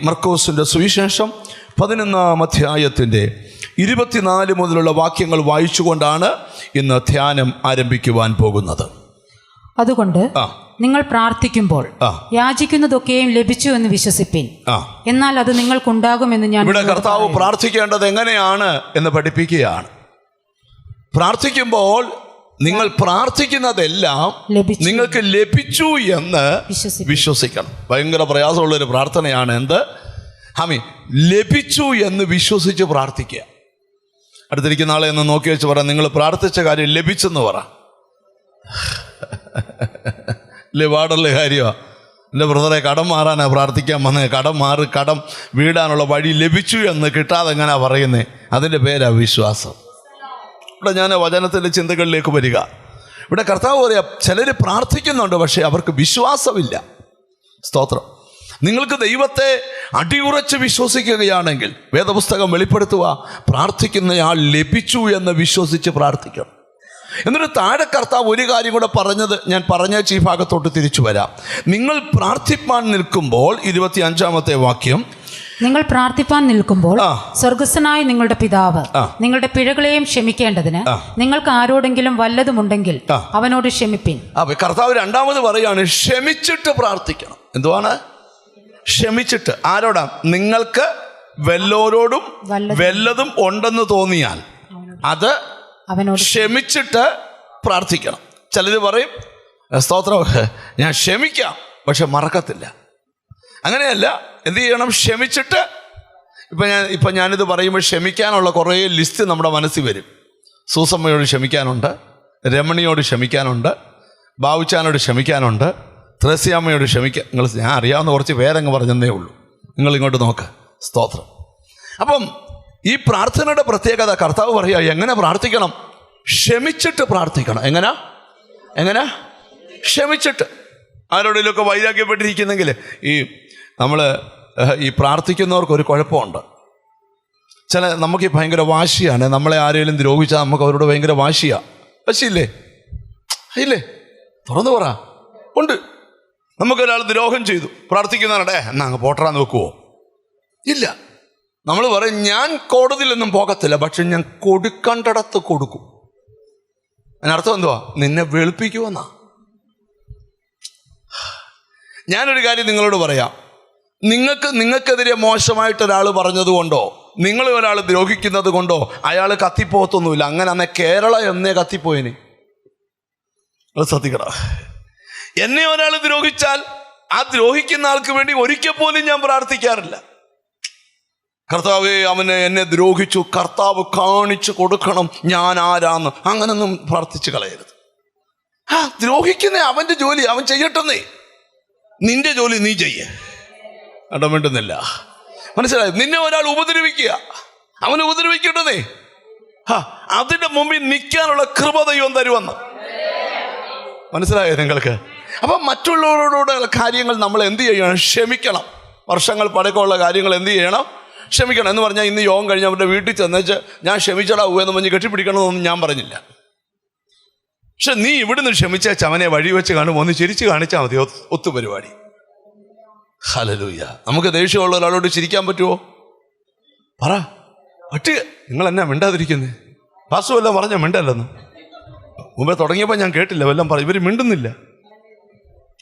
മർക്കോസിൻ്റെ സുവിശേഷം 11-ാം അധ്യായത്തിൻ്റെ 24 മുതലുള്ള വാക്യങ്ങൾ വായിച്ചുകൊണ്ടാണ് ഇന്ന് ധ്യാനം ആരംഭിക്കുവാൻ പോകുന്നത്. അതുകൊണ്ട് നിങ്ങൾ പ്രാർത്ഥിക്കുമ്പോൾ യാചിക്കുന്നതൊക്കെയും ലഭിച്ചു എന്ന് വിശ്വസിപ്പിൻ, എന്നാൽ അത് നിങ്ങൾക്കുണ്ടാകുമെന്ന് ഞാൻ. ഇവിടെ കർത്താവ് പ്രാർത്ഥിക്കേണ്ടത് എങ്ങനെയാണ് എന്ന് പഠിപ്പിക്കുകയാണ്. പ്രാർത്ഥിക്കുമ്പോൾ നിങ്ങൾ പ്രാർത്ഥിക്കുന്നതെല്ലാം നിങ്ങൾക്ക് ലഭിച്ചു എന്ന് വിശ്വസിക്കണം. ഭയങ്കര പ്രയാസമുള്ളൊരു പ്രാർത്ഥനയാണ്. എന്ത്? ലഭിച്ചു എന്ന് വിശ്വസിച്ച് പ്രാർത്ഥിക്കുക. അടുത്തിരിക്കുന്ന ആളെ എന്ന് നോക്കി വെച്ച് പറ, നിങ്ങൾ പ്രാർത്ഥിച്ച കാര്യം ലഭിച്ചെന്ന് പറ. ഇല്ലേ, പാടുള്ള കാര്യമാണ്. എൻ്റെ ബ്രദറെ, കടം മാറാനാണ് പ്രാർത്ഥിക്കാൻ വന്നത്. കടം വീടാനുള്ള വഴി ലഭിച്ചു എന്ന് കിട്ടാതെ എങ്ങനെയാ പറയുന്നത്? അതിൻ്റെ പേരാ വിശ്വാസം. ഇവിടെ ഞാൻ വചനത്തിൻ്റെ ചിന്തകളിലേക്ക് വരിക. ഇവിടെ കർത്താവ് പറയാ, ചിലർ പ്രാർത്ഥിക്കുന്നുണ്ട്, പക്ഷേ അവർക്ക് വിശ്വാസമില്ല. സ്തോത്രം. നിങ്ങൾക്ക് ദൈവത്തെ അടിയുറച്ച് വിശ്വസിക്കുകയാണെങ്കിൽ വേദപുസ്തകം വെളിപ്പെടുത്തുക, പ്രാർത്ഥിക്കുന്നയാൾ ലഭിച്ചു എന്ന് വിശ്വസിച്ച് പ്രാർത്ഥിക്കണം. എന്നിട്ട് താഴെ കർത്താവ് ഒരു കാര്യം കൂടെ പറഞ്ഞത് ഞാൻ പറഞ്ഞ ഈ ഭാഗത്തോട്ട് തിരിച്ചു വരാം. നിങ്ങൾ പ്രാർത്ഥിപ്പാൻ നിൽക്കുമ്പോൾ 25-ാമത്തെ വാക്യം, നിങ്ങൾ പ്രാർത്ഥിപ്പാൻ നിൽക്കുമ്പോൾ സ്വർഗസ്ഥനായ നിങ്ങളുടെ പിതാവ് നിങ്ങളുടെ പിഴകളെയും ക്ഷമിക്കേണ്ടതിന് നിങ്ങൾക്ക് ആരോടെങ്കിലും വല്ലതുമുണ്ടെങ്കിൽ അവനോട് ക്ഷമിപ്പിൻ. കർത്താവ് രണ്ടാമത് പറയാണ്, ക്ഷമിച്ചിട്ട് പ്രാർത്ഥിക്കണം. എന്തുവാണ് ക്ഷമിച്ചിട്ട്? ആരോടാ? നിങ്ങൾക്ക് വല്ലവരോടും വല്ലതും ഉണ്ടെന്ന് തോന്നിയാൽ അത് അവനോട് ക്ഷമിച്ചിട്ട് പ്രാർത്ഥിക്കണം. ചിലർ പറയും, സ്തോത്രം, ഞാൻ ക്ഷമിക്കാം, പക്ഷെ മറക്കത്തില്ല. അങ്ങനെയല്ല. എന്ത് ചെയ്യണം? ക്ഷമിച്ചിട്ട്. ഇപ്പം ഞാനിത് പറയുമ്പോൾ ക്ഷമിക്കാനുള്ള കുറേ ലിസ്റ്റ് നമ്മുടെ മനസ്സിൽ വരും. സൂസമ്മയോട് ക്ഷമിക്കാനുണ്ട്, രമണിയോട് ക്ഷമിക്കാനുണ്ട്, ബാബുച്ചാനോട് ക്ഷമിക്കാനുണ്ട്, ത്രേസ്യാമ്മയോട് ക്ഷമിക്കാൻ. ഞാൻ അറിയാവുന്ന കുറച്ച് പേരങ്ങ് പറഞ്ഞതേ ഉള്ളൂ. നിങ്ങൾ ഇങ്ങോട്ട് നോക്ക്. സ്തോത്രം. അപ്പം ഈ പ്രാർത്ഥനയുടെ പ്രത്യേകത കർത്താവ് പറയുക, എങ്ങനെ പ്രാർത്ഥിക്കണം? ക്ഷമിച്ചിട്ട് പ്രാർത്ഥിക്കണം. എങ്ങനെ ക്ഷമിച്ചിട്ട്. ആരോടെങ്കിലുമൊക്കെ വൈരാഗ്യപ്പെട്ടിരിക്കുന്നെങ്കിൽ നമ്മൾ ഈ പ്രാർത്ഥിക്കുന്നവർക്കൊരു കുഴപ്പമുണ്ട്. നമുക്ക് ഭയങ്കര വാശിയാണ്. നമ്മളെ ആരെങ്കിലും ദ്രോഹിച്ചാൽ നമുക്ക് അവരോട് ഭയങ്കര വാശിയാണ്. വാശിയില്ലേ? ഇല്ലേ? തുറന്നു പറ. ഉണ്ട്. നമുക്കൊരാൾ ദ്രോഹം ചെയ്തു, പ്രാർത്ഥിക്കുന്നവരുടെ എന്നാ അങ്ങ് പോട്ടറാന്ന് വെക്കുവോ? ഇല്ല. നമ്മൾ പറയും, ഞാൻ കോടതിയിലൊന്നും പോകത്തില്ല, പക്ഷെ ഞാൻ കൊടുക്കണ്ടിടത്ത് കൊടുക്കും. അതിനർത്ഥം എന്തുവാ? നിന്നെ വെളുപ്പിക്കുമെന്നാ. ഞാനൊരു കാര്യം നിങ്ങളോട് പറയാം. നിങ്ങൾക്കെതിരെ മോശമായിട്ടൊരാൾ പറഞ്ഞതുകൊണ്ടോ നിങ്ങൾ ഒരാൾ ദ്രോഹിക്കുന്നത് കൊണ്ടോ അയാൾ കത്തിപ്പോകത്തൊന്നുമില്ല. അങ്ങനെ അന്നേ കേരള എന്നേ കത്തിപ്പോയിന്. അത് ശ്രദ്ധിക്കടാ. എന്നെ ഒരാൾ ദ്രോഹിച്ചാൽ ആ ദ്രോഹിക്കുന്ന ആൾക്ക് വേണ്ടി ഒരിക്കൽ പോലും ഞാൻ പ്രാർത്ഥിക്കാറില്ല. കർത്താവേ, എന്നെ ദ്രോഹിച്ചു, കർത്താവ് കാണിച്ചു കൊടുക്കണം ഞാൻ ആരാന്ന്. അങ്ങനൊന്നും പ്രാർത്ഥിച്ചു കളയരുത്. ദ്രോഹിക്കുന്നേ അവൻ്റെ ജോലി, അവൻ ചെയ്യട്ടെന്നേ. നിന്റെ ജോലി നീ ചെയ്യ. ഇടമിണ്ടുന്നില്ല. മനസ്സിലായോ? നിന്നെ ഒരാൾ ഉപദ്രവിക്കുക, അവൻ ഉപദ്രവിക്കട്ടെന്നേ. അതിന്റെ മുമ്പിൽ നിൽക്കാനുള്ള കൃപ ദൈവം തരുമെന്ന്. മനസ്സിലായോ നിങ്ങൾക്ക്? അപ്പം മറ്റുള്ളവരോടുള്ള കാര്യങ്ങൾ നമ്മൾ എന്ത് ചെയ്യണം? ക്ഷമിക്കണം. വർഷങ്ങൾ പഴക്കമുള്ള കാര്യങ്ങൾ എന്ത് ചെയ്യണം? ക്ഷമിക്കണം. എന്ന് പറഞ്ഞാൽ ഇന്ന് യോഗം കഴിഞ്ഞ് അവരുടെ വീട്ടിൽ ചെന്നേച്ച് ഞാൻ ക്ഷമിച്ചടാ എന്ന് പറഞ്ഞ് കെട്ടിപ്പിടിക്കണമെന്നൊന്നും ഞാൻ പറഞ്ഞില്ല. പക്ഷെ നീ ഇവിടുന്ന് ക്ഷമിച്ച അവനെ വഴി വെച്ച് കാണുമ്പോൾ ഒന്ന് ചിരിച്ച് കാണിച്ചാൽ മതി. ഒത്തുപരിപാടി. ഹല്ലേലൂയ. നമുക്ക് ദേഷ്യമുള്ള ഒരാളോട് ചിരിക്കാൻ പറ്റുമോ? പറ. നിങ്ങൾ എന്നാ മിണ്ടാതിരിക്കുന്നേ? പാസ്റ്റർ വല്ലതും പറഞ്ഞാൽ മിണ്ടല്ലെന്ന് മുമ്പേ തുടങ്ങിയപ്പോൾ ഞാൻ കേട്ടില്ല. വല്ലതും പറ. ഇവർ മിണ്ടുന്നില്ല.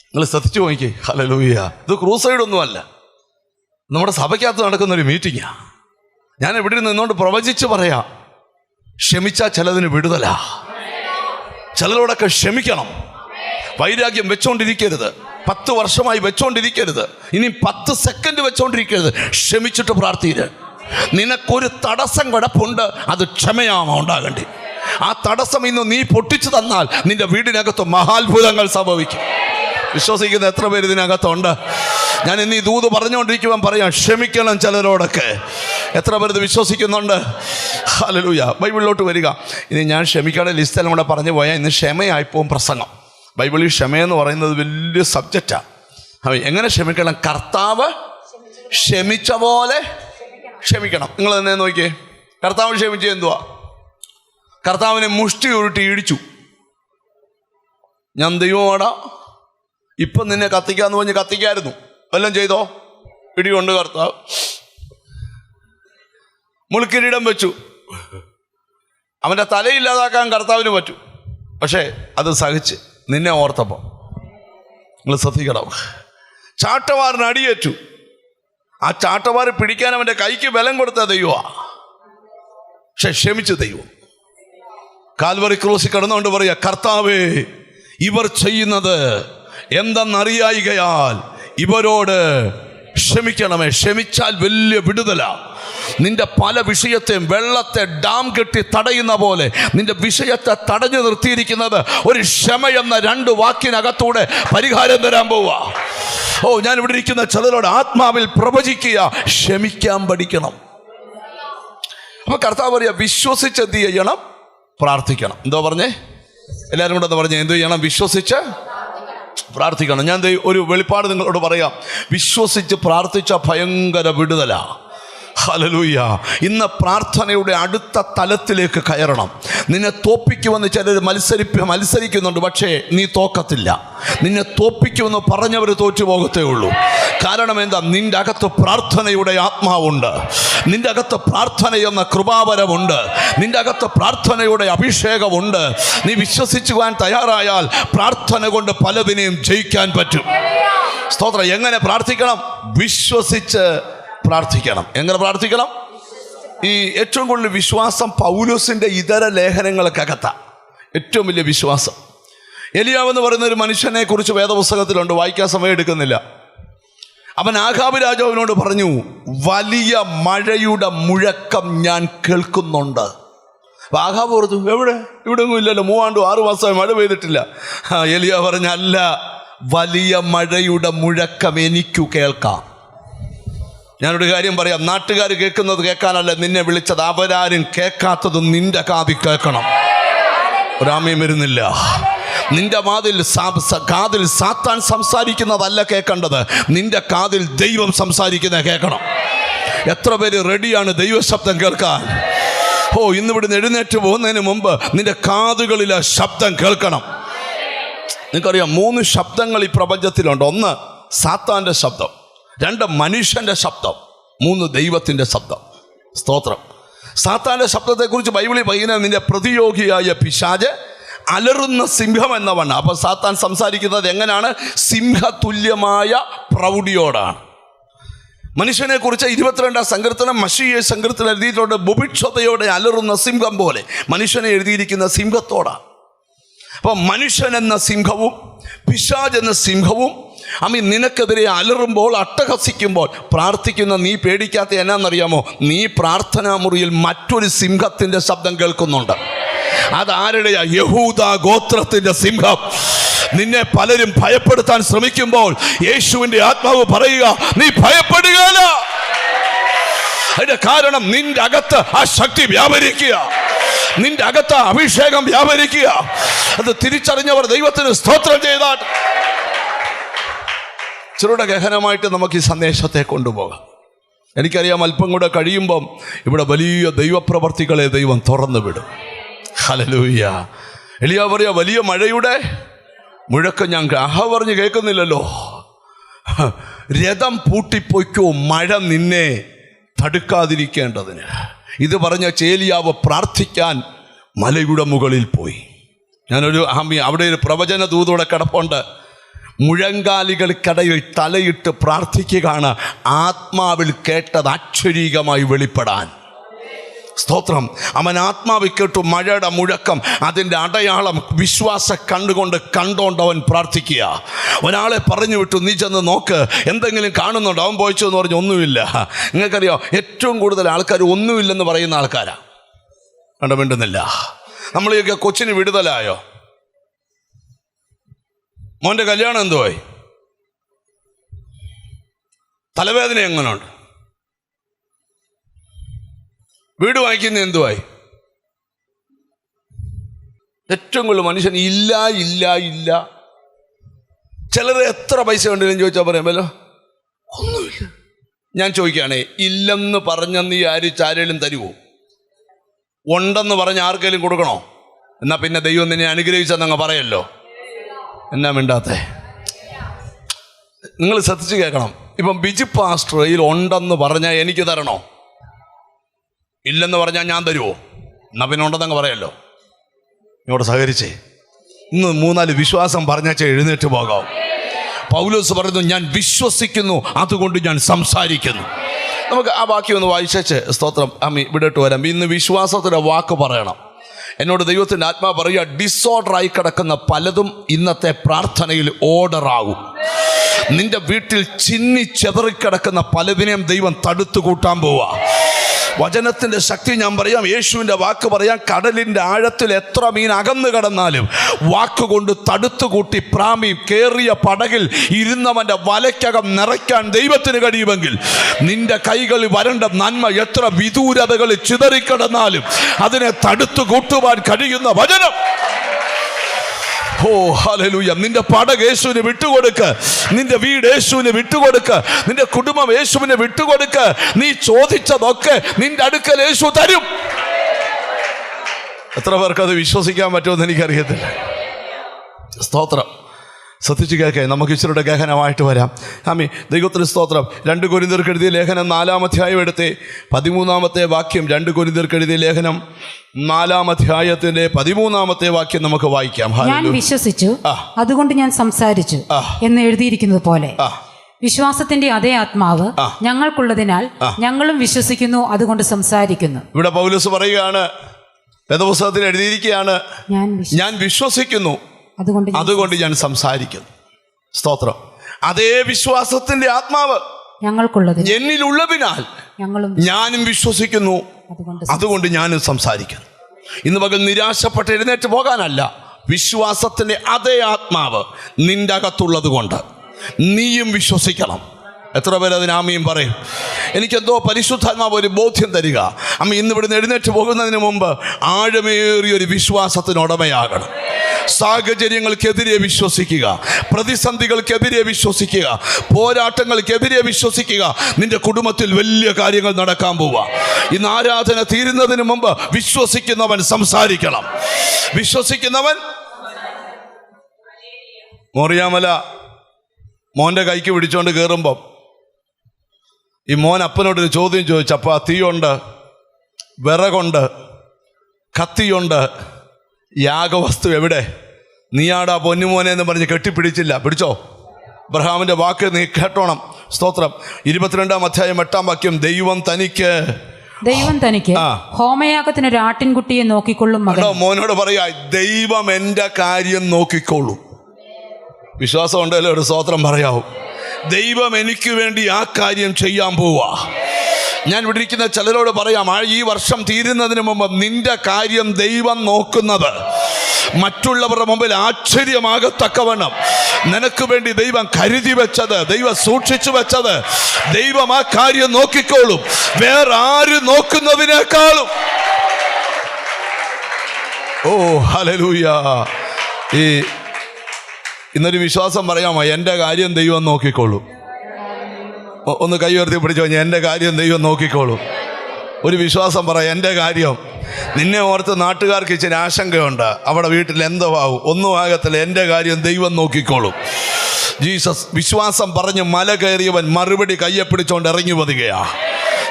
നിങ്ങൾ ശ്രദ്ധിച്ചു നോക്കിക്കേ. ഹല്ലേലൂയ. ഇത് ക്രൂസൈഡൊന്നുമല്ല, നമ്മുടെ സഭയ്ക്കകത്ത് നടക്കുന്നൊരു മീറ്റിങ്ങാ. ഞാൻ ഇവിടെ നിന്നുകൊണ്ട് പ്രവചിച്ച് പറയാം, ക്ഷമിച്ചാൽ ചിലതിന് വിടുതലാ. ചിലരോടൊക്കെ ക്ഷമിക്കണം. വൈരാഗ്യം വെച്ചോണ്ടിരിക്കരുത്. 10 വർഷമായി വെച്ചോണ്ടിരിക്കരുത്. ഇനി 10 സെക്കൻഡ് വെച്ചോണ്ടിരിക്കരുത്. ക്ഷമിച്ചിട്ട് പ്രാർത്ഥിക്കുക. നിനക്കൊരു തടസ്സം കിടപ്പുണ്ട്, അത് ക്ഷമയാമോ ഉണ്ടാകേണ്ടി. ആ തടസ്സം ഇന്ന് നീ പൊട്ടിച്ചു തന്നാൽ നിന്റെ വീടിനകത്ത് മഹാത്ഭുതങ്ങൾ സംഭവിക്കും. വിശ്വസിക്കുന്ന എത്ര പേര് ഇതിനകത്തുണ്ട്? ഞാൻ ഇന്ന് ഈ ദൂത് പറഞ്ഞുകൊണ്ടിരിക്കുവാൻ പറയാം, ക്ഷമിക്കണം ചിലരോടൊക്കെ. എത്ര പേര് ഇത് വിശ്വസിക്കുന്നുണ്ട്? ഹല്ലേലൂയ. ബൈബിളിലോട്ട് വരിക. ഇനി ഞാൻ ക്ഷമിക്കേണ്ട ലിസ്റ്റെല്ലാം കൂടെ പറഞ്ഞു പോയാൽ ഇന്ന് ക്ഷമയായിപ്പോവും പ്രസംഗം. ബൈബിളിൽ ക്ഷമയെന്ന് പറയുന്നത് വലിയ സബ്ജക്റ്റാണ്. എങ്ങനെ ക്ഷമിക്കണം? കർത്താവ് ക്ഷമിച്ച പോലെ ക്ഷമിക്കണം. നിങ്ങൾ തന്നെ നോക്കിയേ. കർത്താവ് ക്ഷമിച്ച എന്തുവാ? കർത്താവിനെ മുഷ്ടി ഉരുട്ടി ഇടിച്ചു. ഞാൻ ദൈവമാടാ, ഇപ്പം നിന്നെ കത്തിക്കാന്ന് പറഞ്ഞ് കത്തിക്കായിരുന്നു. വല്ലതും ചെയ്തോ? പിടികൊണ്ട് കർത്താവ് മുൾക്കിരീടം വെച്ചു. അവൻ്റെ തലയില്ലാതാക്കാൻ കർത്താവിന് പറ്റും. പക്ഷേ അത് സഹിച്ച് നിന്നെ ഓർത്തപ്പോൾ നിങ്ങൾ ശ്രദ്ധിക്കണം. ചാട്ടവാറിന് അടിയേറ്റു. ആ ചാട്ടവാറ് പിടിക്കാൻ അവൻ്റെ കൈക്ക് ബലം കൊടുത്ത ദൈവമാണ്. പക്ഷെ ക്ഷമിച്ച് ദൈവം കാൽവറി ക്രൂസിൽ കിടന്നുകൊണ്ട് പറയുക, കർത്താവേ, ഇവർ ചെയ്യുന്നത് എന്തെന്നറിയായികയാൽ ഇവരോട് ക്ഷമിക്കണമേ. ക്ഷമിച്ചാൽ വലിയ വിടുതല. നിന്റെ പല വിഷയത്തെയും വെള്ളത്തെ ഡാം കെട്ടി തടയുന്ന പോലെ നിന്റെ വിഷയത്തെ തടഞ്ഞു നിർത്തിയിരിക്കുന്നത് ഒരു ക്ഷമ എന്ന 2 വാക്കിനകത്തൂടെ പരിഹാരം തരാൻ പോവുക. ഞാനിവിടെ ഇരിക്കുന്ന ചിലരോട് ആത്മാവിൽ പ്രവചിക്കുക, ക്ഷമിക്കാൻ പഠിക്കണം. അപ്പൊ കർത്താവ് പറയുക, വിശ്വസിച്ച് എന്ത് ചെയ്യണം? പ്രാർത്ഥിക്കണം. എന്തോ പറഞ്ഞേ? എല്ലാവരും കൂടെ എന്താ പറഞ്ഞേ? എന്ത് ചെയ്യണം? വിശ്വസിച്ച് പ്രാർത്ഥിക്കണം. ഞാൻ ഒരു വെളിപ്പാട് നിങ്ങളോട് പറയാം. വിശ്വസിച്ച് പ്രാർത്ഥിച്ച ഭയങ്കര വിടുതല. ഹല്ലേലൂയ. ഇന്ന് പ്രാർത്ഥനയുടെ അടുത്ത തലത്തിലേക്ക് കയറണം. നിന്നെ തോപ്പിക്കുമെന്ന് ചിലർ മത്സരിക്കുന്നുണ്ട്. പക്ഷേ നീ തോക്കത്തില്ല. നിന്നെ തോപ്പിക്കുമെന്ന് പറഞ്ഞവർ തോറ്റുപോകത്തേ ഉള്ളൂ. കാരണം എന്താ? നിന്റെ അകത്ത് പ്രാർത്ഥനയുടെ ആത്മാവുണ്ട്. നിന്റെ അകത്ത് പ്രാർത്ഥനയെന്ന കൃപാവരമുണ്ട്. നിന്റെ അകത്ത് പ്രാർത്ഥനയുടെ അഭിഷേകമുണ്ട്. നീ വിശ്വസിക്കുവാൻ തയ്യാറായാൽ പ്രാർത്ഥന കൊണ്ട് പലതിനെയും ജയിക്കാൻ പറ്റും. സ്തോത്രം. എങ്ങനെ പ്രാർത്ഥിക്കണം? വിശ്വസിച്ച് പ്രാർത്ഥിക്കണം. എങ്ങനെ പ്രാർത്ഥിക്കണം? ഈ ഏറ്റവും കൂടുതൽ വിശ്വാസം പൗലോസിൻ്റെ ഇതര ലേഖനങ്ങൾക്കകത്താണ് ഏറ്റവും വലിയ വിശ്വാസം. എലിയാവെന്ന് പറയുന്ന ഒരു മനുഷ്യനെ കുറിച്ച് വേദപുസ്തകത്തിലുണ്ട്, വായിക്കാൻ സമയം എടുക്കുന്നില്ല. അവൻ ആഹാബ് രാജാവിനോട് പറഞ്ഞു, വലിയ മഴയുടെ മുഴക്കം ഞാൻ കേൾക്കുന്നുണ്ട്. ആഹാബ് പറഞ്ഞു, ഇവിടെ ഒന്നും ഇല്ലല്ലോ, 6 മാസമായി മഴ പെയ്തിട്ടില്ല. എലിയ പറഞ്ഞ, അല്ല, വലിയ മഴയുടെ മുഴക്കം എനിക്കു കേൾക്കാം. ഞാനൊരു കാര്യം പറയാം, നാട്ടുകാർ കേൾക്കുന്നത് കേൾക്കാനല്ല നിന്നെ വിളിച്ചത്. അവരാരും കേൾക്കാത്തതും നിന്റെ കാതിൽ കേൾക്കണം. ഒരാമയും വരുന്നില്ല. നിന്റെ കാതിൽ സാത്താൻ സംസാരിക്കുന്നതല്ല കേൾക്കേണ്ടത്, നിന്റെ കാതിൽ ദൈവം സംസാരിക്കുന്നത് കേൾക്കണം. എത്ര പേര് റെഡിയാണ് ദൈവശബ്ദം കേൾക്കാൻ? ഇന്നിവിടുന്ന് എഴുന്നേറ്റ് പോകുന്നതിന് മുമ്പ് നിന്റെ കാതുകളിൽ ആ ശബ്ദം കേൾക്കണം. നിങ്ങൾക്കറിയാം, 3 ശബ്ദങ്ങൾ ഈ പ്രപഞ്ചത്തിലുണ്ട്. 1 സാത്താൻ്റെ ശബ്ദം, 2 മനുഷ്യൻ്റെ ശബ്ദം, 3 ദൈവത്തിൻ്റെ ശബ്ദം. സ്തോത്രം. സാത്താൻ്റെ ശബ്ദത്തെക്കുറിച്ച് ബൈബിളിൽ പറയുന്നത്, നിന്റെ പ്രതിയോഗിയായ പിശാച് അലറുന്ന സിംഹം എന്നവണ്ണം. അപ്പോൾ സാത്താൻ സംസാരിക്കുന്നത് എങ്ങനെയാണ്? സിംഹതുല്യമായ പ്രൗഢിയോടാണ്. മനുഷ്യനെ കുറിച്ച് 22-ാം സങ്കീർത്തനം മശീയ സങ്കീർത്തനം എഴുതിയിട്ടുണ്ട്, ബുഭിക്ഷതയോടെ അലറുന്ന സിംഹം പോലെ. മനുഷ്യനെ എഴുതിയിരിക്കുന്ന സിംഹത്തോടാണ്. അപ്പോൾ മനുഷ്യൻ എന്ന സിംഹവും പിശാച് എന്ന സിംഹവും നിനക്കെതിരെ അലറുമ്പോൾ, അട്ടഹസിക്കുമ്പോൾ പ്രാർത്ഥിക്കുന്ന നീ പേടിക്കാത്ത എന്നാന്നറിയാമോ? നീ പ്രാർത്ഥനാ മുറിയിൽ മറ്റൊരു സിംഹത്തിൻ്റെ ശബ്ദം കേൾക്കുന്നുണ്ട്. അതാരുടെയാ? യഹൂദ ഗോത്രത്തിൻ്റെ സിംഹം. നിന്നെ പലരും ഭയപ്പെടുത്താൻ ശ്രമിക്കുമ്പോൾ യേശുവിൻ്റെ ആത്മാവ് പറയുക, നീ ഭയപ്പെടുകയില്ല. അതിന്റെ കാരണം നിന്റെ അകത്ത് ആ ശക്തി വ്യാപരിക്കുക, നിന്റെ അകത്ത് അഭിഷേകം വ്യാപരിക്കുക. അത് തിരിച്ചറിഞ്ഞവർ ദൈവത്തിന് സ്തോത്രം ചെയ്താൽ ചെറുടെ ഗഹനമായിട്ട് നമുക്ക് ഈ സന്ദേശത്തെ കൊണ്ടുപോകാം. എനിക്കറിയാം, അല്പം കൂടെ കഴിയുമ്പം ഇവിടെ വലിയ ദൈവപ്രവർത്തികളെ ദൈവം തുറന്നു വിടും. ഹല്ലേലൂയ. എലിയാ പറയാ, വലിയ മഴയുടെ മുഴക്കം ഞാൻ പറഞ്ഞ് കേൾക്കുന്നില്ലല്ലോ. രഥം പൂട്ടിപ്പോയ്ക്കോ, മഴ നിന്നെ തടുക്കാതിരിക്കേണ്ടതിന്. ഇത് പറഞ്ഞ ഏലിയാവ് പ്രാർത്ഥിക്കാൻ മലയുടെ മുകളിൽ പോയി. ഞാനൊരു അവിടെ ഒരു പ്രവചന ദൂതോടെ കിടപ്പുണ്ട്. മുഴങ്കാലികൾക്കിടയിൽ തലയിട്ട് പ്രാർത്ഥിക്കുകയാണ്, ആത്മാവിൽ കേട്ടത് അക്ഷരീകമായി വെളിപ്പെടാൻ. സ്തോത്രം. അവൻ ആത്മാവിൽ കേട്ടു മഴയുടെ മുഴക്കം, അതിൻ്റെ അടയാളം വിശ്വാസ കണ്ടുകൊണ്ട് അവൻ പ്രാർത്ഥിക്കുക. ഒരാളെ പറഞ്ഞു വിട്ടു, നീ ചെന്ന് നോക്ക്, എന്തെങ്കിലും കാണുന്നുണ്ടോ? അവൻ പോയിച്ചു എന്ന് പറഞ്ഞു, ഒന്നുമില്ല. നിങ്ങൾക്കറിയോ, ഏറ്റവും കൂടുതൽ ആൾക്കാർ ഒന്നുമില്ലെന്ന് പറയുന്ന ആൾക്കാരാ. കണ്ടുമിണ്ടുന്നില്ല. നമ്മളൊക്കെ കൊച്ചിന് വിടുതലായോ? മോൻ്റെ കല്യാണം എന്തുവായി? തലവേദന എങ്ങനെയുണ്ട്? വീട് വാങ്ങിക്കുന്ന എന്തുവായി? ഏറ്റവും കൂടുതൽ മനുഷ്യൻ ഇല്ല ഇല്ല ഇല്ല. ചിലർ എത്ര പൈസ ഉണ്ടെങ്കിലും ചോദിച്ചാൽ പറയാമല്ലോ, ഒന്നുമില്ല. ഞാൻ ചോദിക്കുകയാണേ, ഇല്ലെന്ന് പറഞ്ഞെന്ന് ആരെങ്കിലും തരുമോ? ഉണ്ടെന്ന് പറഞ്ഞ് ആർക്കെങ്കിലും കൊടുക്കണോ? എന്നാൽ പിന്നെ ദൈവം നിന്നെ അനുഗ്രഹിച്ചെന്നങ്ങ് പറയല്ലോ. എന്നാ മിണ്ടാത്തെ? നിങ്ങൾ ശ്രദ്ധിച്ച് കേൾക്കണം. ഇപ്പം ബിജു പാസ്റ്ററിൽ ഉണ്ടെന്ന് പറഞ്ഞാൽ എനിക്ക് തരണോ? ഇല്ലെന്ന് പറഞ്ഞാൽ ഞാൻ തരുമോ? എന്നാ പിന്നെ ഉണ്ടെന്നങ്ങ് പറയല്ലോ. ഇങ്ങോട്ട് സഹകരിച്ചേ. ഇന്ന് 3-4 വിശ്വാസം പറഞ്ഞാൽ എഴുന്നേറ്റ് പോകാം. പൗലോസ് പറയുന്നു, ഞാൻ വിശ്വസിക്കുന്നു, അതുകൊണ്ട് ഞാൻ സംസാരിക്കുന്നു. നമുക്ക് ആ വാക്യം ഒന്ന് വായിച്ചേച്ച് സ്തോത്രം വിടട്ട് വരാം. ഇന്ന് വിശ്വാസത്തിൻ്റെ വാക്ക് പറയണം. എന്നോട് ദൈവത്തിൻ്റെ ആത്മാവ് പറയുക, ഡിസോർഡറായി കിടക്കുന്ന പലതും ഇന്നത്തെ പ്രാർത്ഥനയിൽ ഓർഡറാകും. നിന്റെ വീട്ടിൽ ചിന്നി ചെതറിക്കിടക്കുന്ന പലതിനെയും ദൈവം തടുത്തു കൂട്ടാൻ പോവാ. വചനത്തിൻ്റെ ശക്തി ഞാൻ പറയാം, യേശുവിൻ്റെ വാക്ക് പറയാം. കടലിൻ്റെ ആഴത്തിൽ എത്ര മീൻ അകന്നു കിടന്നാലും വാക്കുകൊണ്ട് തടുത്തു കൂട്ടി പ്രാമി കേറിയ പടകിൽ ഇരുന്നവൻ്റെ വലയ്ക്കകം നിറയ്ക്കാൻ ദൈവത്തിന് കഴിയുമെങ്കിൽ നിന്റെ കൈകളിൽ വരേണ്ട നന്മ എത്ര വിദൂരതകളിൽ ചിതറിക്കിടന്നാലും അതിനെ തടുത്തു കൂട്ടുവാൻ കഴിയുന്ന വചനം. ഓ ഹല്ലേലൂയ. നിന്റെ പടക് യേശുവിന് വിട്ടുകൊടുക്ക്, നിന്റെ വീട് യേശുവിന് വിട്ടുകൊടുക്ക്, നിന്റെ കുടുംബം യേശുവിന് വിട്ടുകൊടുക്ക്. നീ ചോദിച്ചതൊക്കെ നിന്റെ അടുക്കൽ യേശു തരും. എത്ര പേർക്ക് അത് വിശ്വസിക്കാൻ പറ്റുമെന്ന് എനിക്കറിയത്തില്ല. സ്തോത്രം. ശ്രദ്ധിച്ചു കേൾക്കേ. നമുക്ക് ഇച്ചിരിയുടെ ഗഹനമായിട്ട് വരാം. ദൈവത്തിന് സ്തോത്രം. 2 കൊരിന്ത്യർക്ക് എഴുതിയ ലേഖനം 4-ാം അധ്യായം എടുത്തേ 13-ാമത്തെ വാക്യം. 2 കൊരിന്ത്യർക്ക് എഴുതിയ ലേഖനം 4-ാം അധ്യായത്തിന്റെ 13-ാമത്തെ വാക്യം നമുക്ക് വായിക്കാം. ഞാൻ വിശ്വസിച്ചു, അതുകൊണ്ട് ഞാൻ സംസാരിച്ചു എന്ന് എഴുതിയിരിക്കുന്നത് പോലെ വിശ്വാസത്തിന്റെ അതേ ആത്മാവ് ഞങ്ങൾക്കുള്ളതിനാൽ ഞങ്ങളും വിശ്വസിക്കുന്നു, അതുകൊണ്ട് സംസാരിക്കുന്നു. ഇവിടെ പൗലോസ് പറയുകയാണ്, വേദപുസ്തകത്തിൽ എഴുതിയിരിക്കുകയാണ്, ഞാൻ വിശ്വസിക്കുന്നു, അതുകൊണ്ട് ഞാൻ സംസാരിക്കുന്നു. സ്തോത്രം. അതേ വിശ്വാസത്തിന്റെ ആത്മാവ് എന്നിലുള്ളതിനാൽ ഞാനും വിശ്വസിക്കുന്നു, അതുകൊണ്ട് ഞാനും സംസാരിക്കുന്നു. ഇന്ന് പകൽ നിരാശപ്പെട്ട് എഴുന്നേറ്റ് പോകാനല്ല, വിശ്വാസത്തിന്റെ അതേ ആത്മാവ് നിന്റെ അകത്തുള്ളത് കൊണ്ട് നീയും വിശ്വസിക്കണം. എത്ര പേര് അതിന് ആമയും പറയും? എനിക്കെന്തോ പരിശുദ്ധാത്മാവ് ഒരു ബോധ്യം തരിക. ഇന്ന് ഇവിടുന്ന് എഴുന്നേറ്റ് പോകുന്നതിന് മുമ്പ് ആഴമേറിയൊരു വിശ്വാസത്തിന് ഉടമയാകണം. സാഹചര്യങ്ങൾക്കെതിരെ വിശ്വസിക്കുക, പ്രതിസന്ധികൾക്കെതിരെ വിശ്വസിക്കുക, പോരാട്ടങ്ങൾക്കെതിരെ വിശ്വസിക്കുക. നിന്റെ കുടുംബത്തിൽ വലിയ കാര്യങ്ങൾ നടക്കാൻ പോവുക. ഇന്ന് ആരാധന തീരുന്നതിന് മുമ്പ് വിശ്വസിക്കുന്നവൻ സംസാരിക്കണം. വിശ്വസിക്കുന്നവൻ. മോറിയാമല മോൻ്റെ കൈക്ക് പിടിച്ചുകൊണ്ട് കയറുമ്പം ഈ മോൻ അപ്പനോടൊരു ചോദ്യം ചോദിച്ചു. അപ്പ തീയുണ്ട്, വിറകുണ്ട്, കത്തിയുണ്ട്, യാഗവസ്തു എവിടെ? നീയാടാ പൊന്നുമോനെ എന്ന് പറഞ്ഞ് കെട്ടിപ്പിടിച്ചില്ല. പിടിച്ചോ, അബ്രഹാമിൻ്റെ വാക്ക് നീ കേട്ടോണം. സ്തോത്രം. 22-ാം അധ്യായം 8-ാം വാക്യം. ദൈവം തനിക്ക് ഹോമയാഗത്തിനൊരു ആട്ടിൻകുട്ടിയെ നോക്കിക്കൊള്ളും. മോനോട് പറയാ, ദൈവം എൻ്റെ കാര്യം നോക്കിക്കൊള്ളും. വിശ്വാസം ഉണ്ടല്ലോ, ഒരു സ്തോത്രം പറയാവും. ദൈവം എനിക്ക് വേണ്ടി ആ കാര്യം ചെയ്യാൻ പോവാ. ഞാൻ ഇവിടെ ഇരിക്കുന്ന ചിലരോട് പറയാം, ഈ വർഷം തീരുന്നതിന് മുമ്പ് നിന്റെ കാര്യം ദൈവം നോക്കുന്നത് മറ്റുള്ളവരുടെ മുമ്പിൽ ആശ്ചര്യമാകത്തക്കവണ്ണം നിനക്ക് വേണ്ടി ദൈവം കരുതി വെച്ചത്, ദൈവം സൂക്ഷിച്ചു വെച്ചത്, ദൈവം ആ കാര്യം നോക്കിക്കോളും. വേറെ ആര് നോക്കുന്നതിനേക്കാളും. ഓ ഹല്ലേലൂയ. ഇന്നൊരു വിശ്വാസം പറയാമോ? എൻ്റെ കാര്യം ദൈവം നോക്കിക്കോളൂ. ഒന്ന് കൈ ഉയർത്തി പിടിച്ചോ. എൻ്റെ കാര്യം ദൈവം നോക്കിക്കോളൂ. ഒരു വിശ്വാസം പറയാം, എൻ്റെ കാര്യം. നിന്നെ ഓർത്ത് നാട്ടുകാർക്ക് ഇച്ചിരി ആശങ്കയുണ്ട്, അവിടെ വീട്ടിൽ എന്തോ ആവും. ഒന്നും ആകത്തില്ല, എൻ്റെ കാര്യം ദൈവം നോക്കിക്കോളും. ജീസസ്. വിശ്വാസം പറഞ്ഞ് മല കയറിയവൻ മറുപടി കയ്യെ പിടിച്ചോണ്ട് ഇറങ്ങി വരികയാ.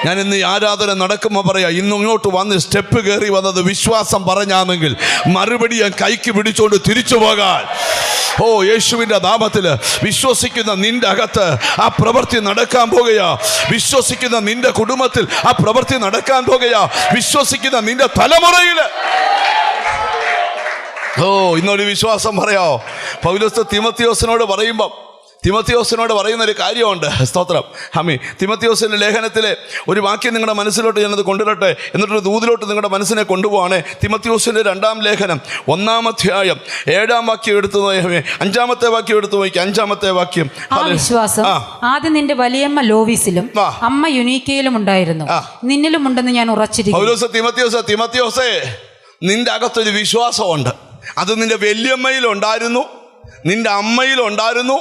ഞാൻ ഇന്ന് ഈ ആരാധന നടക്കുമ്പോൾ പറയാം, ഇന്ന് ഇങ്ങോട്ട് വന്ന് സ്റ്റെപ്പ് കയറി വന്നത് വിശ്വാസം പറഞ്ഞാണെങ്കിൽ മറുപടി ഞാൻ കൈക്ക് പിടിച്ചോണ്ട് തിരിച്ചു പോകാൻ. ഓ യേശുവിൻ്റെ നാമത്തിൽ വിശ്വസിക്കുന്ന നിന്റെ അകത്ത് ആ പ്രവൃത്തി നടക്കാൻ പോകുകയാ. വിശ്വസിക്കുന്ന നിന്റെ കുടുംബത്തിൽ ആ പ്രവൃത്തി നടക്കാൻ പോകുകയാ. വിശ്വസിക്കുന്ന നിന്റെ തലമുറയിൽ. ഓ ഇന്നൊരു വിശ്വാസം പറയാമോ? പൗലോസ് തിമോത്തിയോസിനോട് പറയുന്നൊരു കാര്യമുണ്ട്. സ്തോത്രം. തിമോത്തിയോസിൻ്റെ ലേഖനത്തിലെ ഒരു വാക്യം നിങ്ങളുടെ മനസ്സിലോട്ട് ഞാനത് കൊണ്ടുവരട്ടെ, എന്നിട്ടൊരു ദൂതിലോട്ട് നിങ്ങളുടെ മനസ്സിനെ കൊണ്ടുപോവാണ്. തിമോത്തിയോസിൻ്റെ 2-ാം ലേഖനം 1-ാം അധ്യായം 7-ാം വാക്യം എടുത്തു നോക്കിയേ. 5-ാമത്തെ വാക്യം എടുത്തു നോക്കിയേ. 5-ാമത്തെ വാക്യം. വിശ്വാസം ആദ്യം നിന്റെ വലിയമ്മ ലോവീസിലും അമ്മ യുനീക്കയിലും ഉണ്ടായിരുന്നു, നിന്നിലും ഉണ്ടെന്ന് ഞാൻ ഉറച്ചിരിക്കുന്നു. തിമോത്തിയോസേ, നിന്റെ അകത്തൊരു വിശ്വാസമുണ്ട്. അത് നിന്റെ വലിയമ്മയിലുണ്ടായിരുന്നു, നിന്റെ അമ്മയിലുണ്ടായിരുന്നു,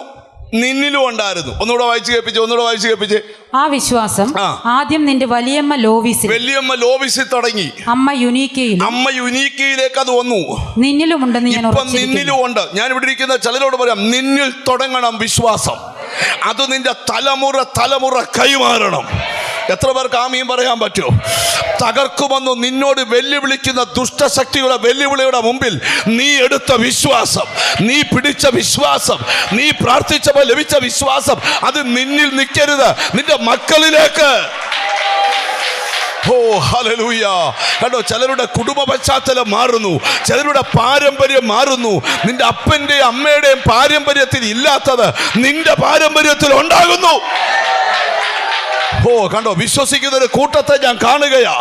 നിന്നിലും ഉണ്ടായിരുന്നു. ഒന്നുകൂടെ വായിച്ചു കേൾപ്പിച്ച്. ആ വിശ്വാസം ആദ്യം നിന്റെ വലിയമ്മ ലോവീസിൽ തുടങ്ങി, അമ്മ യുനീക്കയിലേക്ക് അത് വന്നു, നിന്നിലും ഉണ്ടെന്ന് നിന്നിലും ഉണ്ട്. ഞാൻ ഇവിടെ ഇരിക്കുന്ന ചിലരോട് പറയാം, നിന്നിൽ തുടങ്ങണം വിശ്വാസം. അത് നിന്റെ തലമുറ കൈമാറണം. എത്ര പേർക്ക് ആമീൻ പറയാൻ പറ്റുമോ? തകർക്കുമെന്ന് നിന്നോട് വെല്ലുവിളിക്കുന്ന ദുഷ്ടശക്തിയുടെ വെല്ലുവിളിയുടെ മുമ്പിൽ നീ എടുത്ത വിശ്വാസം, നീ പിടിച്ച വിശ്വാസം, നീ പ്രാർത്ഥിച്ചപ്പോൾ ലഭിച്ച വിശ്വാസം, അത് നിന്നിൽ നിൽക്കരുത്, നിന്റെ മക്കളിലേക്ക്. ഓ ഹല്ലേലൂയ. കണ്ടോ, ചിലരുടെ കുടുംബ പശ്ചാത്തലം മാറുന്നു, ചിലരുടെ പാരമ്പര്യം മാറുന്നു. നിന്റെ അപ്പന്റെയും അമ്മയുടെയും പാരമ്പര്യത്തിൽ ഇല്ലാത്തത് നിന്റെ പാരമ്പര്യത്തിൽ ഉണ്ടാകുന്നു. ഓ കണ്ടോ, വിശ്വസിക്കുന്ന ഒരു കൂട്ടത്തെ ഞാൻ കാണുകയാ.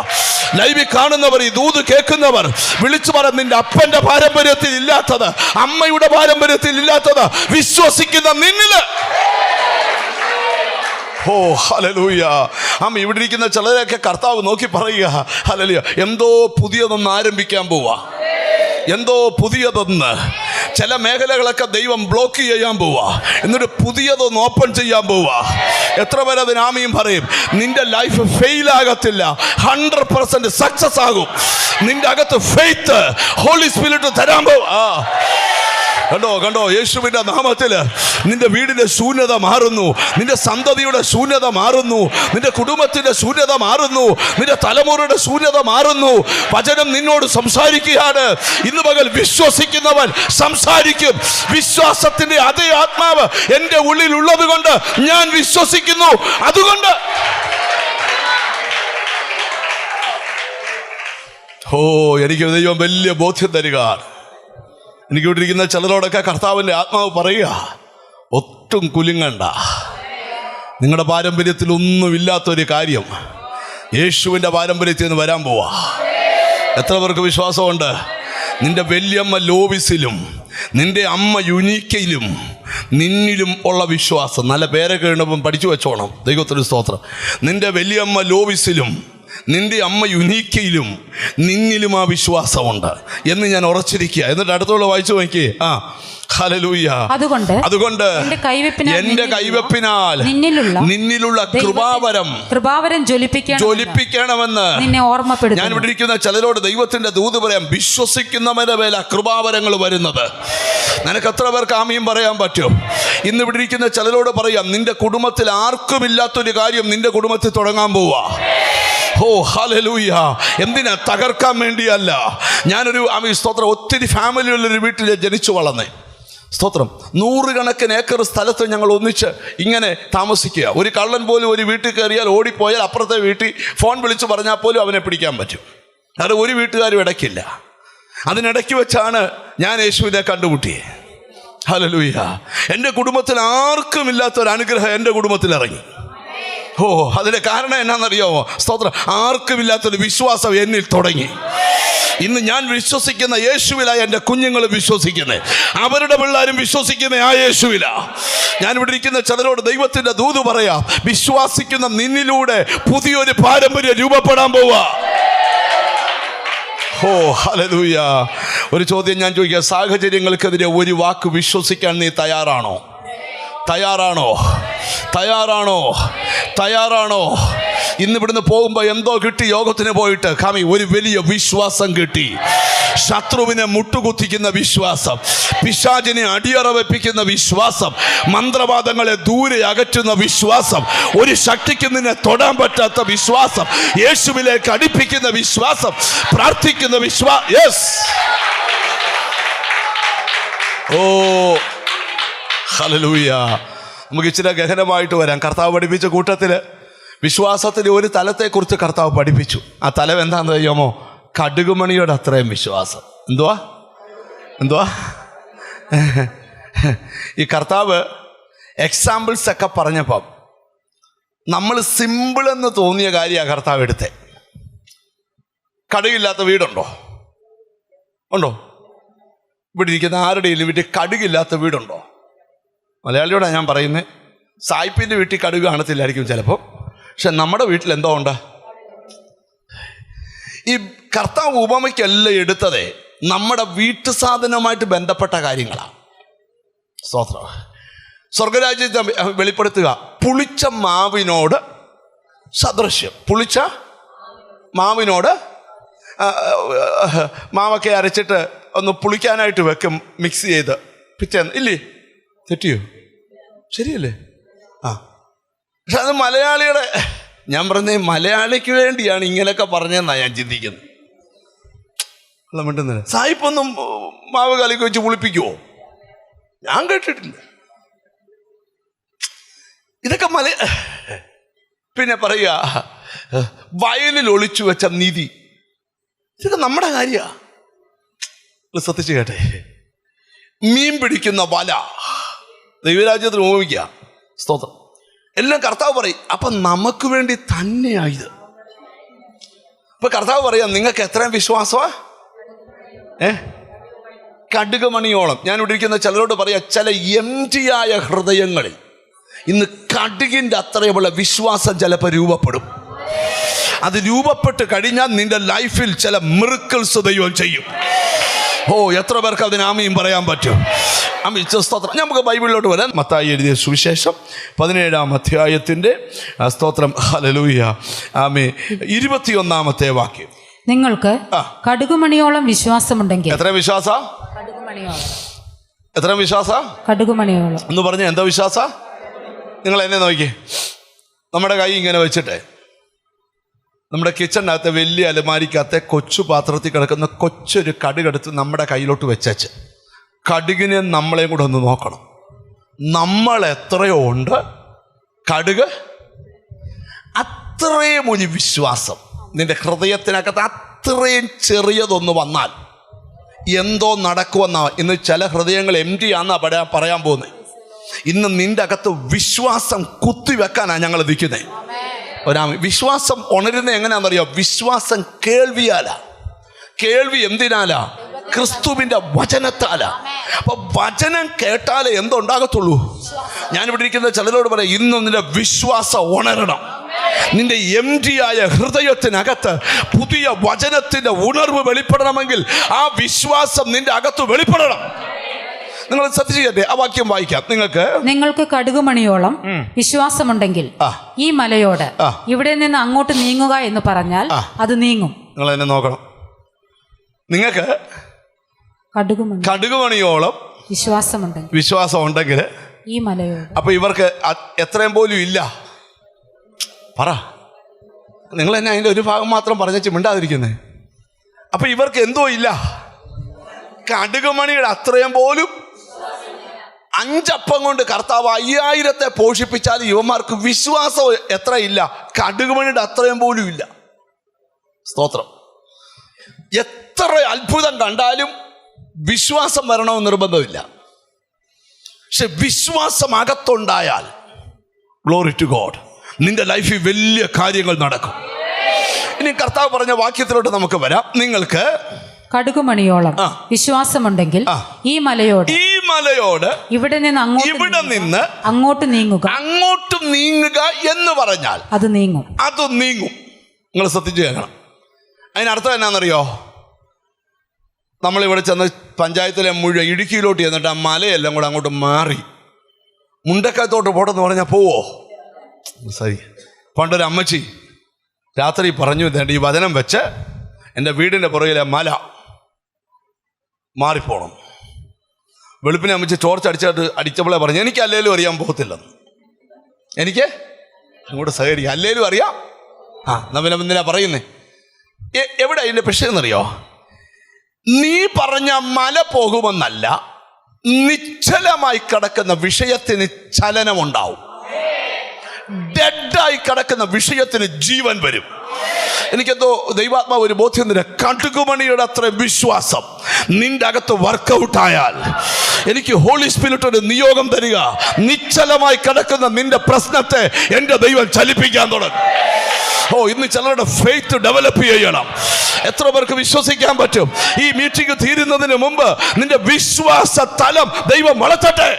ലൈവിൽ കാണുന്നവർ, ഈ ദൂത് കേൾക്കുന്നവർ വിളിച്ചു പറ, നിന്റെ അപ്പന്റെ പാരമ്പര്യത്തിൽ ഇല്ലാത്തത്, അമ്മയുടെ പാരമ്പര്യത്തിൽ ഇല്ലാത്തത് വിശ്വസിക്കുന്ന നിന്നില്. ഓ ഹല്ലേലൂയ. ഇവിടെ ഇരിക്കുന്ന ചിലരെയൊക്കെ കർത്താവ് നോക്കി പറയുക, ഹല്ലേലൂയ, എന്തോ പുതിയതൊന്ന് ആരംഭിക്കാൻ പോവാ, എന്തോ പുതിയതൊന്ന്. ചില മേഖലകളൊക്കെ ദൈവം ബ്ലോക്ക് ചെയ്യാൻ പോവാ, എന്നിട്ട് പുതിയതൊന്ന് ഓപ്പൺ ചെയ്യാൻ പോവാ. എത്ര പേര് അതിന് ആമീൻ പറയും? നിന്റെ ലൈഫ് ഫെയിൽ ആകത്തില്ല, 100% സക്സസ് ആകും. നിന്റെ അകത്ത് ഫെയ്ത്ത് ഹോളി സ്പിരിറ്റ് തരാൻ പോവാ. കണ്ടോ, യേശുവിന്റെ നാമത്തിൽ നിന്റെ വീടിന്റെ ശൂന്യത മാറുന്നു, നിന്റെ സന്തതിയുടെ ശൂന്യത മാറുന്നു, നിന്റെ കുടുംബത്തിന്റെ ശൂന്യത മാറുന്നു, നിന്റെ തലമുറയുടെ ശൂന്യത മാറുന്നു. വചനം നിന്നോട് സംസാരിക്കുകയാണ്. ഇന്ന് പകൽ വിശ്വസിക്കുന്നവൻ സംസാരിക്കും. വിശ്വാസത്തിന്റെ അതേ ആത്മാവ് എൻ്റെ ഉള്ളിൽ ഉള്ളത് കൊണ്ട് ഞാൻ വിശ്വസിക്കുന്നു. അതുകൊണ്ട് എനിക്ക് ദൈവം വലിയ ബോധ്യം തരിക. എനിക്ക് ഇവിടെ ഇരിക്കുന്ന ചിലരോടൊക്കെ കർത്താവിൻ്റെ ആത്മാവ് പറയുക, ഒട്ടും കുലുങ്ങണ്ട. നിങ്ങളുടെ പാരമ്പര്യത്തിൽ ഒന്നുമില്ലാത്തൊരു കാര്യം യേശുവിൻ്റെ പാരമ്പര്യത്തിൽ നിന്ന് വരാൻ പോവാ. എത്ര പേർക്ക് വിശ്വാസമുണ്ട്? നിന്റെ വല്യമ്മ ലോവിസിലും നിന്റെ അമ്മ യുനീക്കയിലും നിന്നിലും ഉള്ള വിശ്വാസം, നല്ല പേരൊക്കെ ഉണ്ടപ്പം പഠിച്ചു വെച്ചോണം. ദൈവത്തിന് സ്തോത്രം. നിന്റെ വല്യമ്മ ലോവിസിലും നിന്റെ അമ്മ യുനീക്കയിലും നിന്നിലും ആ വിശ്വാസമുണ്ട് എന്ന് ഞാൻ ഉറച്ചിരിക്കുക. എന്നിട്ട് അടുത്തുള്ള വായിച്ചു നോക്കി. ഹല്ലേലൂയ. അതുകൊണ്ട് എന്റെ കൈവെപ്പിനാൽ നിന്നിലുള്ള കൃപാവരം ജ്വലിപ്പിക്കണമെന്ന് നിന്നെ ഓർമ്മപ്പെടുത്തുന്നു. ഞാൻ ഇവിടെ ഇരിക്കുന്ന ചിലരോട് ദൈവത്തിന്റെ ദൂത് പറയാം, വിശ്വസിക്കുന്നവരുടെ മേൽ കൃപാവരങ്ങൾ വരുന്നത്. നിനക്ക് എത്ര പേർക്ക് ആമീൻ പറയാൻ പറ്റും? ഇന്ന് ഇവിടെ ഇരിക്കുന്ന ചിലരോട് പറയാം, നിന്റെ കുടുംബത്തിൽ ആർക്കുമില്ലാത്തൊരു കാര്യം നിന്റെ കുടുംബത്തിൽ തുടങ്ങാൻ പോവാ. ഓ ഹല്ലേലൂയ. എന്തിനാ? തകർക്കാൻ വേണ്ടിയല്ല. ഞാനൊരു സ്തോത്രം, ഒത്തിരി ഫാമിലിയുള്ളൊരു വീട്ടിൽ ജനിച്ചു വളർന്നേ. സ്തോത്രം. 100 കണക്കിന് ഏക്കർ സ്ഥലത്ത് ഞങ്ങൾ ഒന്നിച്ച് ഇങ്ങനെ താമസിക്കുക. ഒരു കള്ളൻ പോലും ഒരു വീട്ടിൽ കയറിയാൽ ഓടിപ്പോയാൽ അപ്പുറത്തെ വീട്ടിൽ ഫോൺ വിളിച്ച് പറഞ്ഞാൽ പോലും അവനെ പിടിക്കാൻ പറ്റും. അത് ഒരു വീട്ടുകാരും ഇടയ്ക്കില്ല. അതിനിടയ്ക്ക് വെച്ചാണ് ഞാൻ യേശുവിനെ കണ്ടുമുട്ടിയത്. ഹല്ലേലൂയ. എൻ്റെ കുടുംബത്തിൽ ആർക്കുമില്ലാത്തൊരു അനുഗ്രഹം എൻ്റെ കുടുംബത്തിൽ ഇറങ്ങി. അതിന്റെ കാരണം എന്നാണെന്നറിയാമോ? സ്തോത്രം. ആർക്കുമില്ലാത്തൊരു വിശ്വാസം എന്നിൽ തുടങ്ങി. ഇന്ന് ഞാൻ വിശ്വസിക്കുന്ന യേശുവിലാ എൻ്റെ കുഞ്ഞുങ്ങൾ വിശ്വസിക്കുന്നത്, അവരുടെ പിള്ളേരും വിശ്വസിക്കുന്ന ആ യേശുവിലാ. ഞാൻ ഇവിടെ ഇരിക്കുന്ന ചിലരോട് ദൈവത്തിന്റെ ദൂത് പറയാം, വിശ്വസിക്കുന്ന നിന്നിലൂടെ പുതിയൊരു പാരമ്പര്യം രൂപപ്പെടാൻ പോവാ. ഹല്ലേലൂയ. ഒരു ചോദ്യം ഞാൻ ചോദിക്കാം, സാഹചര്യങ്ങൾക്കെതിരെ ഒരു വാക്ക് വിശ്വസിക്കാൻ നീ തയ്യാറാണോ? ഇന്ന് ഇവിടുന്ന് പോകുമ്പോൾ എന്തോ കിട്ടി? യോഗത്തിന് പോയിട്ട് ഒരു വലിയ വിശ്വാസം കിട്ടി. ശത്രുവിനെ മുട്ടുകുത്തിക്കുന്ന വിശ്വാസം, പിശാചിനെ അടിയറ വെപ്പിക്കുന്ന വിശ്വാസം, മന്ത്രവാദങ്ങളെ ദൂരെ അകറ്റുന്ന വിശ്വാസം, ഒരു ശക്തിക്ക് നിന്നെ തൊടാൻ പറ്റാത്ത വിശ്വാസം, യേശുവിലേക്ക് അടുപ്പിക്കുന്ന വിശ്വാസം, പ്രാർത്ഥിക്കുന്ന യെസ്. ഹല്ലേലൂയ. നമുക്ക് ഇച്ചിരി ഗഹനമായിട്ട് വരാം. കർത്താവ് പഠിപ്പിച്ച കൂട്ടത്തിൽ വിശ്വാസത്തിന് ഒരു തലത്തെക്കുറിച്ച് കർത്താവ് പഠിപ്പിച്ചു. ആ തലം എന്താണെന്ന് അറിയാമോ? കടുകുമണിയുടെ അത്രയും വിശ്വാസം. എന്തുവാ ഈ കർത്താവ് എക്സാമ്പിൾസ് ഒക്കെ പറഞ്ഞപ്പം നമ്മൾ സിമ്പിളെന്ന് തോന്നിയ കാര്യമാണ് കർത്താവ് എടുത്തേ. കടുകില്ലാത്ത വീടുണ്ടോ? ഇവിടെ ഇരിക്കുന്ന ആരുടെയും വീട്ടിൽ കടുകില്ലാത്ത വീടുണ്ടോ? മലയാളിയോടാണ് ഞാൻ പറയുന്നത്. സായിപ്പിൻ്റെ വീട്ടിൽ കടുക് കാണത്തില്ലായിരിക്കും ചിലപ്പോൾ, പക്ഷെ നമ്മുടെ വീട്ടിൽ എന്തോ ഉണ്ട്. ഈ കർത്താവ് ഉപമയ്ക്കെല്ലാം എടുത്തതേ നമ്മുടെ വീട്ടു സാധനവുമായിട്ട് ബന്ധപ്പെട്ട കാര്യങ്ങളാണ്. സ്തോത്രം. സ്വർഗരാജ്യത്തെ വെളിപ്പെടുത്തുക പുളിച്ച മാവിനോട് സദൃശ്യം. പുളിച്ച മാവിനോട് മാവൊക്കെ അരച്ചിട്ട് ഒന്ന് പുളിക്കാനായിട്ട് വെക്കും, മിക്സ് ചെയ്ത്. പിറ്റേന്ന് ഇല്ലേ? തെറ്റിയോ? ശരിയല്ലേ? ആ, പക്ഷെ അത് മലയാളിയുടെ, ഞാൻ പറഞ്ഞ മലയാളിക്ക് വേണ്ടിയാണ് ഇങ്ങനെയൊക്കെ പറഞ്ഞതെന്നാണ് ഞാൻ ചിന്തിക്കുന്നത്. വെള്ളം മിണ്ടുന്നില്ല. സായിപ്പൊന്നും മാവ് കലക്കി വെച്ച് പുളിപ്പിക്കുവോ? ഞാൻ കേട്ടിട്ടില്ല. ഇതൊക്കെ പിന്നെ പറയുക വയലിൽ ഒളിച്ചു വെച്ച നിധി, ഇതൊക്കെ നമ്മുടെ കാര്യമാണ്. ശ്രദ്ധിച്ച് കേട്ടെ, മീൻ പിടിക്കുന്ന വല ദൈവരാജ്യത്തിന് ഉപയോഗിക്കുക. സ്തോത്രം. എല്ലാം കർത്താവ് പറയും. അപ്പം നമുക്ക് വേണ്ടി തന്നെയായത്. ഇപ്പൊ കർത്താവ് പറയാം, നിങ്ങൾക്ക് എത്രയും വിശ്വാസമാ? കടുകുമണിയോളം. ഞാൻ ഇവിടെ ഇരിക്കുന്ന ചിലരോട് പറയാം, ചില എംറ്റിയായ ഹൃദയങ്ങളിൽ ഇന്ന് കടുകിൻ്റെ അത്രയുമുള്ള വിശ്വാസം ചിലപ്പോൾ രൂപപ്പെടും. അത് രൂപപ്പെട്ട് കഴിഞ്ഞാൽ നിന്റെ ലൈഫിൽ ചില മിറക്കിൾസ് ദൈവം ചെയ്യും. ഓ, എത്ര പേർക്ക് അതിന് ആമയും പറയാൻ പറ്റും? സ്തോത്രം. നമുക്ക് ബൈബിളിലോട്ട് വരാം. മത്തായി എഴുതിയ സുവിശേഷം 17-ാം അധ്യായത്തിൻ്റെ സ്തോത്രം, ഹല്ലേലൂയ, ആമേൻ, 21-ാമത്തെ വാക്യം. നിങ്ങൾക്ക് കടുകുമണിയോളം വിശ്വാസമുണ്ടെങ്കിൽ. എത്ര വിശ്വാസ? കടുകുമണിയോളം. എത്ര വിശ്വാസ? കടുകുമണിയോളം എന്ന് പറഞ്ഞ എന്താ വിശ്വാസ? നിങ്ങൾ എന്നെ നോക്കി, നമ്മുടെ കൈ ഇങ്ങനെ വെച്ചിട്ട് നമ്മുടെ കിച്ചണിനകത്തെ വലിയ അലമാരിക്കകത്തെ കൊച്ചു പാത്രത്തിൽ കിടക്കുന്ന കൊച്ചൊരു കടുകെടുത്ത് നമ്മുടെ കയ്യിലോട്ട് വെച്ചേച്ച് കടുകിനെ നമ്മളെയും കൂടെ ഒന്ന് നോക്കണം. നമ്മൾ എത്രയോ ഉണ്ട് കടുക്, അത്രയും ഒരു വിശ്വാസം നിന്റെ ഹൃദയത്തിനകത്ത് അത്രയും ചെറിയതൊന്ന് വന്നാൽ എന്തോ നടക്കുമെന്നാ. ഇന്ന് ചില ഹൃദയങ്ങൾ എംറ്റി ആണെന്നാ പറയാൻ പോകുന്നത്. ഇന്ന് നിന്റെ അകത്ത് വിശ്വാസം കുത്തിവെക്കാനാണ് ഞങ്ങൾ നിൽക്കുന്നത്. വിശ്വാസം ഉണരുന്ന എങ്ങനെയാണെന്നറിയോ? വിശ്വാസം കേൾവിയാലാ. കേൾവി എന്തിനാലാ? ക്രിസ്തുവിന്റെ വചനത്താലാ. അപ്പൊ വചനം കേട്ടാലേ എന്തുണ്ടാകത്തുള്ളൂ. ഞാനിവിടെ ഇരിക്കുന്ന ചിലരോട് പറയാം, ഇന്ന് നിന്റെ വിശ്വാസം ഉണരണം. നിന്റെ എംറ്റിയായ ഹൃദയത്തിനകത്ത് പുതിയ വചനത്തിന്റെ ഉണർവ് വെളിപ്പെടണമെങ്കിൽ ആ വിശ്വാസം നിന്റെ അകത്ത് വെളിപ്പെടണം. നിങ്ങൾ ശ്രദ്ധിച്ചേ, ആ വാക്യം വായിക്കാം. നിങ്ങൾക്ക് കടുകുമണിയോളം വിശ്വാസമുണ്ടെങ്കിൽ ഈ മലയോട് ഇവിടെ നിന്ന് അങ്ങോട്ട് നീങ്ങുക എന്ന് പറഞ്ഞാൽ അത് നീങ്ങും. നിങ്ങൾ എന്നെ നോക്കണം. നിങ്ങൾക്ക് കടുകുമണിയോളം വിശ്വാസം ഉണ്ടെങ്കിൽ ഈ മലയോട്. അപ്പൊ ഇവർക്ക് എത്രയും പോലും ഇല്ല. പറ, നിങ്ങൾ എന്നെ അതിന്റെ ഒരു ഭാഗം മാത്രം പറഞ്ഞു മിണ്ടാതിരിക്കുന്നേ. അപ്പൊ ഇവർക്ക് എന്തോ ഇല്ല? കടുകുമണിയുടെ അത്രയും പോലും. 5 അപ്പം കൊണ്ട് കർത്താവ് 5000 പോഷിപ്പിച്ചാൽ യുവമാർക്ക് വിശ്വാസം എത്ര ഇല്ല? കടുകുമണിയുടെ അത്രയും പോലും ഇല്ല. സ്തോത്രം. എത്ര അത്ഭുതം കണ്ടാലും വിശ്വാസം വരണമെന്ന് നിർബന്ധമില്ല. പക്ഷെ വിശ്വാസം അകത്തുണ്ടായാൽ, ഗ്ലോറി ടു ഗോഡ്, നിന്റെ ലൈഫിൽ വലിയ കാര്യങ്ങൾ നടക്കും. ഇനി കർത്താവ് പറഞ്ഞ വാക്യത്തിലോട്ട് നമുക്ക് വരാം. നിങ്ങൾക്ക് കടുകുമണിയോളം വിശ്വാസമുണ്ടെങ്കിൽ ഈ മലയോട് ഇവിടെ നിന്ന് അങ്ങോട്ട് നീങ്ങുക എന്ന് പറഞ്ഞാൽ അത് നീങ്ങും. നിങ്ങൾ ശ്രദ്ധിച്ചു കേൾക്കണം. അതിനർത്ഥം എന്നാണെന്നറിയോ? നമ്മളിവിടെ ചെന്ന് പഞ്ചായത്തിലെ മുഴുവൻ ഇടുക്കിയിലോട്ട് ചെന്നിട്ട് ആ മലയെല്ലാം കൂടെ അങ്ങോട്ട് മാറി മുണ്ടക്കയത്തോട്ട് പോട്ടെന്ന് പറഞ്ഞാൽ പോവോ? സരി. പണ്ടൊരു അമ്മച്ചി രാത്രി പറഞ്ഞു, ഈ വചനം വെച്ച് എൻ്റെ വീടിൻ്റെ പുറകിലെ മല മാറിപ്പോണം. വെളുപ്പിനെ അമ്മച്ചി ടോർച്ച് അടിച്ചപ്പോഴേ പറഞ്ഞു, എനിക്ക് അല്ലേലും അറിയാൻ പോകത്തില്ലെന്ന്. എനിക്ക് അങ്ങോട്ട് സഹകരിക്കാം, അല്ലേലും അറിയാം. എന്നാ പിന്നെ എന്തിനാ പറയുന്നേ? എവിടെ അതിൻ്റെ പ്രശ്നമെന്നറിയോ? നീ പറഞ്ഞ മല പോകുമെന്നല്ല, നിശ്ചലമായി കിടക്കുന്ന വിഷയത്തിന് ചലനമുണ്ടാവും. ഡെഡായി കിടക്കുന്ന വിഷയത്തിന് ജീവൻ വരും. എനിക്കെന്തോ ദൈവാത്മാവ് ഒരു ബോധ്യം തരാം. കടുകുമണിയുടെ അത്ര വിശ്വാസം നിന്റെ അകത്ത് വർക്കൗട്ടായാൽ എനിക്ക് ഹോളി സ്പിരിറ്റ് ഒരു നിയോഗം തരിക. നിശ്ചലമായി കിടക്കുന്ന നിന്റെ പ്രശ്നത്തെ എൻ്റെ ദൈവം ചലിപ്പിക്കാൻ തുടങ്ങും. ഇന്ന് ചിലരുടെ ഫെയ്ത്ത് ഡെവലപ്പ് ചെയ്യണം. എത്ര പേർക്ക് വിശ്വസിക്കാൻ പറ്റും? ഈ മീറ്റിംഗ് തീരുന്നതിന് മുമ്പ് നിന്റെ വിശ്വാസ തലം ദൈവം വളർത്തട്ടെ.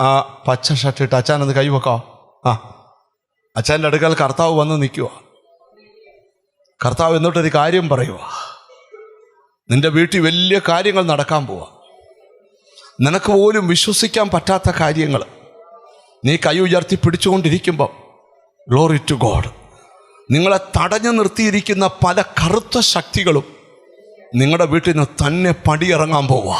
ആ പച്ച ഷർട്ടിട്ട് അച്ഛനത് കൈവെക്കോ. അച്ഛൻ്റെ അടുക്കൽ കർത്താവ് വന്ന് നിൽക്കുക. കർത്താവ് എന്നിട്ടൊരു കാര്യം പറയുക. നിന്റെ വീട്ടിൽ വലിയ കാര്യങ്ങൾ നടക്കാൻ പോവാ. നിനക്ക് പോലും വിശ്വസിക്കാൻ പറ്റാത്ത കാര്യങ്ങൾ നീ കൈ ഉയർത്തി പിടിച്ചുകൊണ്ടിരിക്കുമ്പോൾ, ഗ്ലോറി ടു ഗോഡ്, നിങ്ങളെ തടഞ്ഞു നിർത്തിയിരിക്കുന്ന പല കറുത്ത ശക്തികളും നിങ്ങളുടെ വീട്ടിൽ നിന്ന് തന്നെ പടിയിറങ്ങാൻ പോവാ.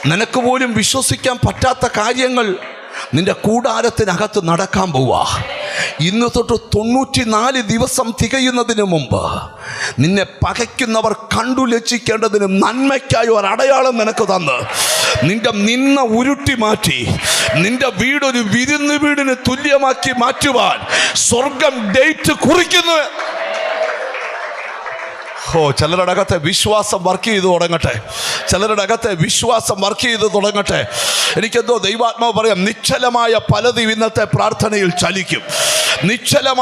നിനക്ക് പോലും വിശ്വസിക്കാൻ പറ്റാത്ത കാര്യങ്ങൾ നിന്റെ കൂടാരത്തിനകത്ത് നടക്കാൻ പോവാ. ഇന്ന് തൊട്ട് 94 ദിവസം തികയുന്നതിന് മുമ്പ് നിന്നെ പകയ്ക്കുന്നവർ കണ്ടു ലജ്ജിക്കേണ്ടതിന് നന്മയ്ക്കായി ഒരു അടയാളം നിനക്ക് തന്ന് നിന്ന ഉരുട്ടി മാറ്റി നിന്റെ വീടൊരു വിരുന്ന് വീടിന് തുല്യമാക്കി മാറ്റുവാൻ സ്വർഗം ഡേറ്റ് കുറിക്കുന്നു. ചിലരുടെ അകത്തെ വിശ്വാസം വർക്ക് ചെയ്ത് തുടങ്ങട്ടെ. ചിലരുടെ അകത്തെ വിശ്വാസം വർക്ക് ചെയ്ത് തുടങ്ങട്ടെ. എനിക്കെന്തോ ദൈവാത്മാവ് പറയാം, നിശ്ചലമായ പലതും ഇന്നത്തെ പ്രാർത്ഥനയിൽ ചലിക്കും. നിശ്ചലമായ